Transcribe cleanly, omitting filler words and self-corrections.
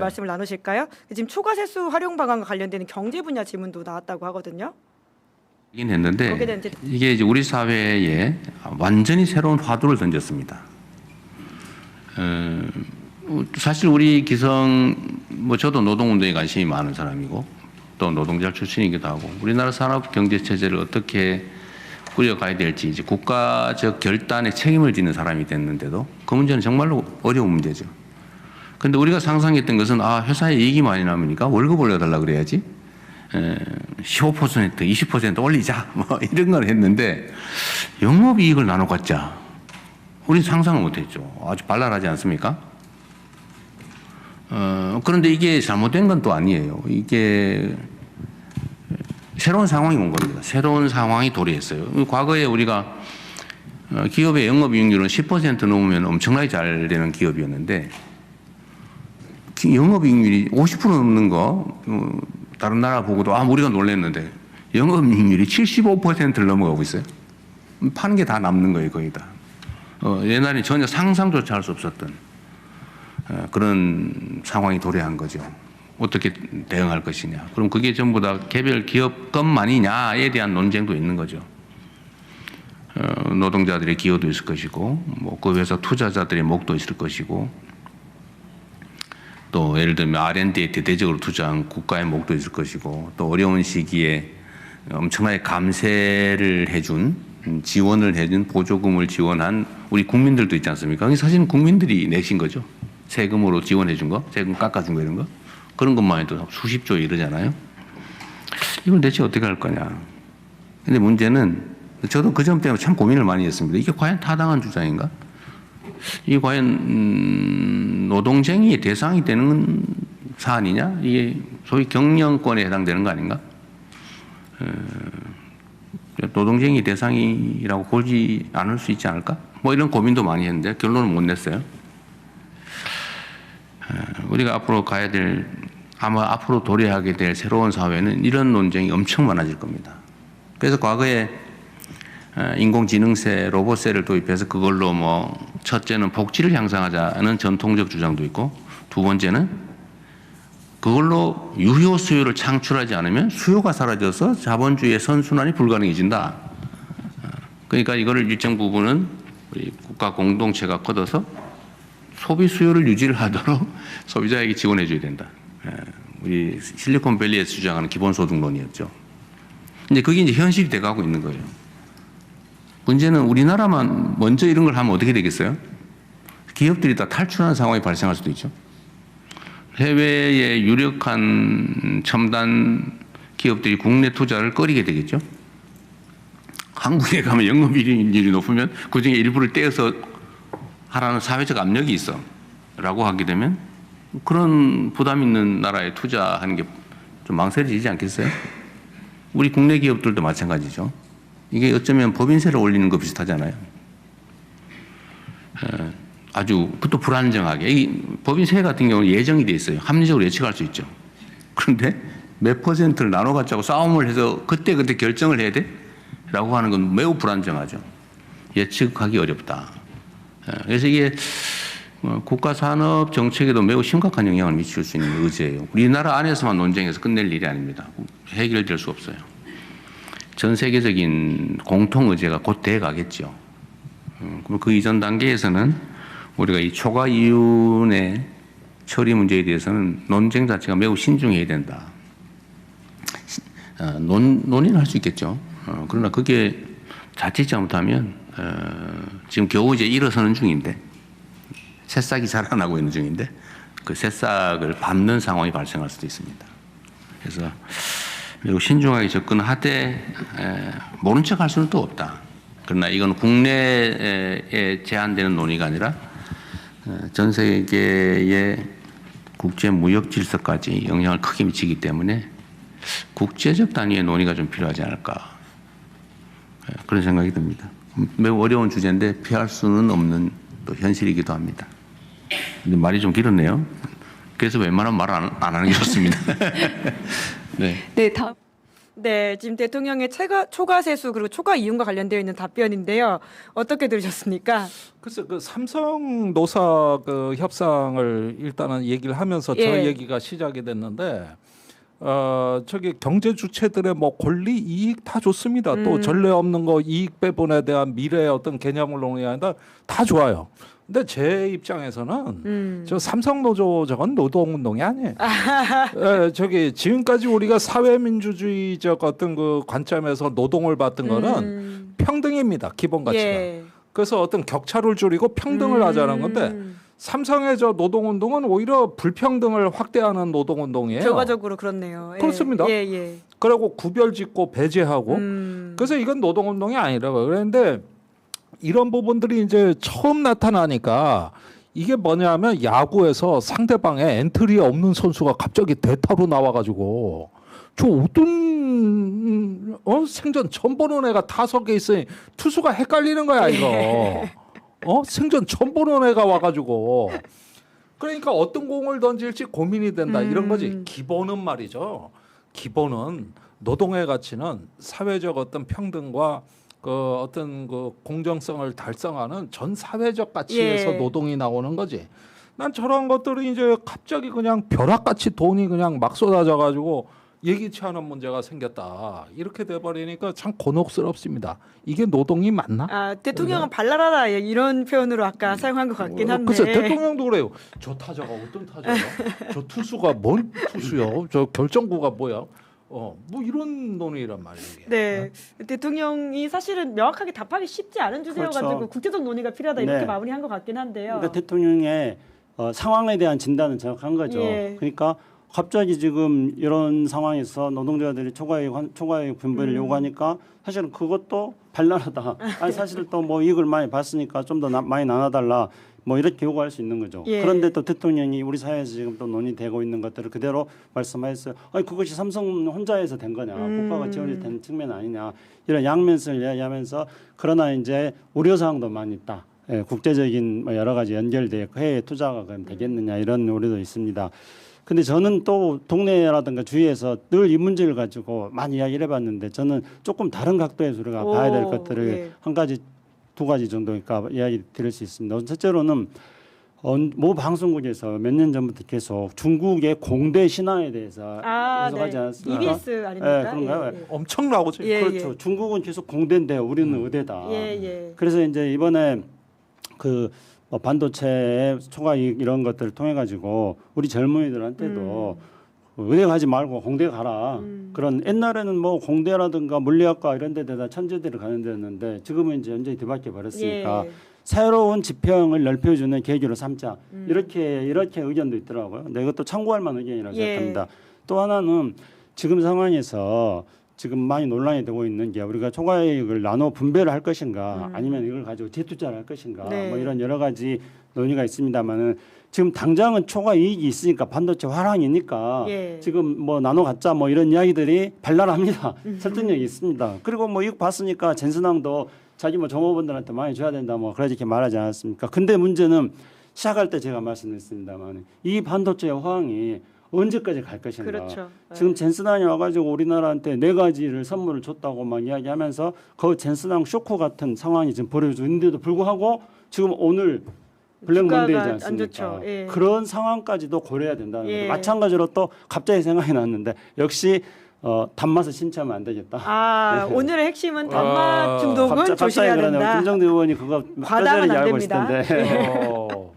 말씀을 나누실까요? 지금 초과 세수 활용 방안과 관련되는 경제 분야 질문도 나왔다고 하거든요. 이긴 했는데 거기에 대한 이게 이제 우리 사회에 완전히 새로운 화두를 던졌습니다. 사실 우리 기성 뭐 저도 노동운동에 관심이 많은 사람이고 또 노동자 출신이기도 하고 우리나라 산업 경제 체제를 어떻게 꾸려가야 될지 이제 국가적 결단에 책임을 지는 사람이 됐는데도 그 문제는 정말로 어려운 문제죠. 그런데 우리가 상상했던 것은 회사에 이익이 많이 남으니까 월급 올려달라 그래야지 15% 20% 올리자 뭐 이런 걸 했는데 영업이익을 나눠 갖자 우리 상상을 못했죠. 아주 발랄하지 않습니까? 그런데 이게 잘못된 건 또 아니에요. 이게 새로운 상황이 온 겁니다. 새로운 상황이 도래했어요. 과거에 우리가 기업의 영업이익률은 10% 넘으면 엄청나게 잘 되는 기업이었는데 영업이익률이 50% 넘는 거 다른 나라 보고도 우리가 놀랐는데 영업이익률이 75%를 넘어가고 있어요. 파는 게 다 남는 거예요, 거의 다. 옛날에 전혀 상상조차 할 수 없었던 그런 상황이 도래한 거죠. 어떻게 대응할 것이냐. 그럼 그게 전부 다 개별 기업 것만이냐에 대한 논쟁도 있는 거죠. 노동자들의 기여도 있을 것이고, 뭐 그 회사 투자자들의 목도 있을 것이고, 또 예를 들면 R&D에 대대적으로 투자한 국가의 목도 있을 것이고, 또 어려운 시기에 엄청나게 감세를 해준, 지원을 해준 보조금을 지원한 우리 국민들도 있지 않습니까? 그게 사실은 국민들이 내신 거죠. 세금으로 지원해 준 거, 세금 깎아준 거 이런 거. 그런 것만 해도 수십조 이러잖아요. 이걸 대체 어떻게 할 거냐. 근데 문제는 저도 그 점 때문에 참 고민을 많이 했습니다. 이게 과연 타당한 주장인가? 이게 과연 노동쟁의의 대상이 되는 사안이냐? 이게 소위 경영권에 해당되는 거 아닌가? 노동쟁의 대상이라고 보지 않을 수 있지 않을까? 뭐 이런 고민도 많이 했는데 결론은 못 냈어요. 우리가 앞으로 가야 될 아마 앞으로 도래하게 될 새로운 사회는 이런 논쟁이 엄청 많아질 겁니다. 그래서 과거에 인공지능세, 로봇세를 도입해서 그걸로 뭐 첫째는 복지를 향상하자는 전통적 주장도 있고 두 번째는 그걸로 유효 수요를 창출하지 않으면 수요가 사라져서 자본주의의 선순환이 불가능해진다. 그러니까 이거를 일정 부분은 우리 국가 공동체가 걷어서 소비 수요를 유지를 하도록 소비자에게 지원해 줘야 된다. 우리 실리콘밸리에서 주장하는 기본소득론이었죠. 근데 그게 이제 현실이 돼가고 있는 거예요. 문제는 우리나라만 먼저 이런 걸 하면 어떻게 되겠어요? 기업들이 다 탈출하는 상황이 발생할 수도 있죠. 해외의 유력한 첨단 기업들이 국내 투자를 꺼리게 되겠죠. 한국에 가면 영업이익률이 높으면 그중에 일부를 떼어서 하라는 사회적 압력이 있어 라고 하게 되면 그런 부담 있는 나라에 투자하는 게 좀 망설여지지 않겠어요? 우리 국내 기업들도 마찬가지죠. 이게 어쩌면 법인세를 올리는 거 비슷하잖아요. 아주 또 불안정하게. 이 법인세 같은 경우는 예정이 돼 있어요. 합리적으로 예측할 수 있죠. 그런데 몇 퍼센트를 나눠 갖자고 싸움을 해서 그때 결정을 해야 돼? 라고 하는 건 매우 불안정하죠. 예측하기 어렵다. 그래서 이게 국가 산업 정책에도 매우 심각한 영향을 미칠 수 있는 의제예요. 우리나라 안에서만 논쟁해서 끝낼 일이 아닙니다. 해결될 수 없어요. 전 세계적인 공통 의제가 곧 돼 가겠죠. 그럼 그 이전 단계에서는 우리가 이 초과 이윤의 처리 문제에 대해서는 논쟁 자체가 매우 신중해야 된다. 논의는 할 수 있겠죠. 그러나 그게 자칫 잘못하면 지금 겨우 이제 일어서는 중인데 새싹이 자라나고 있는 중인데 그 새싹을 밟는 상황이 발생할 수도 있습니다. 그래서 매우 신중하게 접근하되 모른 척 할 수는 또 없다. 그러나 이건 국내에 제한되는 논의가 아니라 전 세계의 국제 무역 질서까지 영향을 크게 미치기 때문에 국제적 단위의 논의가 좀 필요하지 않을까 그런 생각이 듭니다. 매우 어려운 주제인데 피할 수는 없는 또 현실이기도 합니다. 근데 말이 좀 길었네요. 그래서 웬만하면 말 안 하는 게 좋습니다. 네. 네, 다음. 네, 지금 대통령의 초과 세수 그리고 초과 이윤과 관련되어 있는 답변인데요. 어떻게 들으셨습니까? 글쎄 그 삼성 노사 그 협상을 일단은 얘기를 하면서 저 예. 얘기가 시작이 됐는데 저기 경제 주체들의 뭐 권리 이익 다 좋습니다. 또 전례 없는 거 이익 배분에 대한 미래의 어떤 개념을 논의한다 다 좋아요. 근데 제 입장에서는 저 삼성 노조 저건 노동운동이 아니에요. 예, 저기 지금까지 우리가 사회민주주의적 어떤 그 관점에서 노동을 봤던 거는 평등입니다. 기본 가치가. 예. 그래서 어떤 격차를 줄이고 평등을 하자는 건데 삼성의 저 노동운동은 오히려 불평등을 확대하는 노동운동이에요. 결과적으로 그렇네요. 예. 그렇습니다. 예, 예. 그리고 구별짓고 배제하고 그래서 이건 노동운동이 아니라고 그랬는데 이런 부분들이 이제 처음 나타나니까 이게 뭐냐면 야구에서 상대방의 엔트리에 없는 선수가 갑자기 대타로 나와가지고 저 어떤 생전 처음 보는 애가 5개 있으니 투수가 헷갈리는 거야 이거. 생전 처음 보는 애가 와가지고 그러니까 어떤 공을 던질지 고민이 된다 이런 거지. 기본은 말이죠. 기본은 노동의 가치는 사회적 어떤 평등과 그 어떤 그 공정성을 달성하는 전 사회적 가치에서 예. 노동이 나오는 거지. 난 저런 것들이 이제 갑자기 그냥 벼락같이 돈이 그냥 막 쏟아져 가지고 예기치 않은 문제가 생겼다. 이렇게 돼 버리니까 참 곤혹스럽습니다. 이게 노동이 맞나? 아, 대통령은 발랄하다 이런 표현으로 아까 사용한 것 같긴 한데. 글쎄 대통령도 그래요. 저 타자가 어떤 타자야? 저 투수가 뭔 투수요? 저 결정구가 뭐야? 뭐 이런 논의란 말이에요. 이게. 네, 대통령이 사실은 명확하게 답하기 쉽지 않은 주제여가지고 그렇죠. 국제적 논의가 필요하다 이렇게 네. 마무리한 것 같긴 한데요. 그러니까 대통령의 상황에 대한 진단은 정확한 거죠. 예. 그러니까 갑자기 지금 이런 상황에서 노동자들이 초과이익 분배를 요구하니까 사실은 그것도 발랄하다. 아니 사실 또 뭐 이익을 많이 봤으니까 좀 더 많이 나눠달라. 뭐 이렇게 요구할 수 있는 거죠. 예. 그런데 또 대통령이 우리 사회에서 지금 또 논의되고 있는 것들을 그대로 말씀하셨어요. 아니 그것이 삼성 혼자에서 된 거냐, 국가가 지원이 된 측면 아니냐 이런 양면을 이야기하면서 그러나 이제 우려 사항도 많이 있다. 예, 국제적인 뭐 여러 가지 연결돼 해외 투자가 그럼 되겠느냐 이런 우려도 있습니다. 근데 저는 또 동네라든가 주위에서 늘 이 문제를 가지고 많이 이야기를 해봤는데 저는 조금 다른 각도에서 우리가 봐야 될 것들을 예. 한 가지 두 가지 정도 그러니까 이야기 드릴 수 있습니다. 첫째로는 모 방송국에서 몇 년 전부터 계속 중국의 공대 신화에 대해서 해석하지 않았습니까? EBS 아닙니까? 네, 그런가요? 엄청 나오죠. 예, 그렇죠. 중국은 계속 공대인데 우리는 의대다. 예, 예. 그래서 이제 이번에 그 반도체의 초과이익 이런 것들을 통해 가지고 우리 젊은이들한테도 의대 가지 말고 공대 가라. 그런 옛날에는 뭐 공대라든가 물리학과 이런 데다 천재들이 가는 데였는데 지금은 이제 완전히 뒤바뀌어 버렸으니까 예. 새로운 지평을 넓혀주는 계기로 삼자. 이렇게 의견도 있더라고요. 근데 이것도 참고할 만한 의견이라고 예. 생각합니다. 또 하나는 지금 상황에서 지금 많이 논란이 되고 있는 게 우리가 초과이익을 나눠 분배를 할 것인가 아니면 이걸 가지고 재투자를 할 것인가 네. 뭐 이런 여러 가지 논의가 있습니다만은 지금 당장은 초과이익이 있으니까 반도체 화랑이니까 예. 지금 뭐 나눠 갖자 뭐 이런 이야기들이 발랄합니다. 설득력이 있습니다. 그리고 뭐 이거 봤으니까 젠슨왕도 자기 뭐 종업원들한테 많이 줘야 된다 뭐 그렇게 말하지 않았습니까? 근데 문제는 시작할 때 제가 말씀드렸습니다만 이 반도체 화랑이 언제까지 갈 것인가. 그렇죠. 지금 젠슨왕이 와가지고 우리나라한테 4가지를 선물을 줬다고 막 이야기하면서 그 젠슨왕 쇼크 같은 상황이 지금 벌어지고 있는데도 불구하고 지금 오늘 블랙 주가가 먼데이지 안 않습니까? 좋죠. 예. 그런 상황까지도 고려해야 된다는 예. 거죠. 마찬가지로 또 갑자기 생각이 났는데 역시 단맛을 심취하면 안 되겠다. 아, 네. 오늘의 핵심은 단맛 중독은 갑자기 조심해야 그러네요. 된다. 김정대 의원이 그거 과다하면 뼈저리게 안 알고 있을 됩니다. 텐데. 어,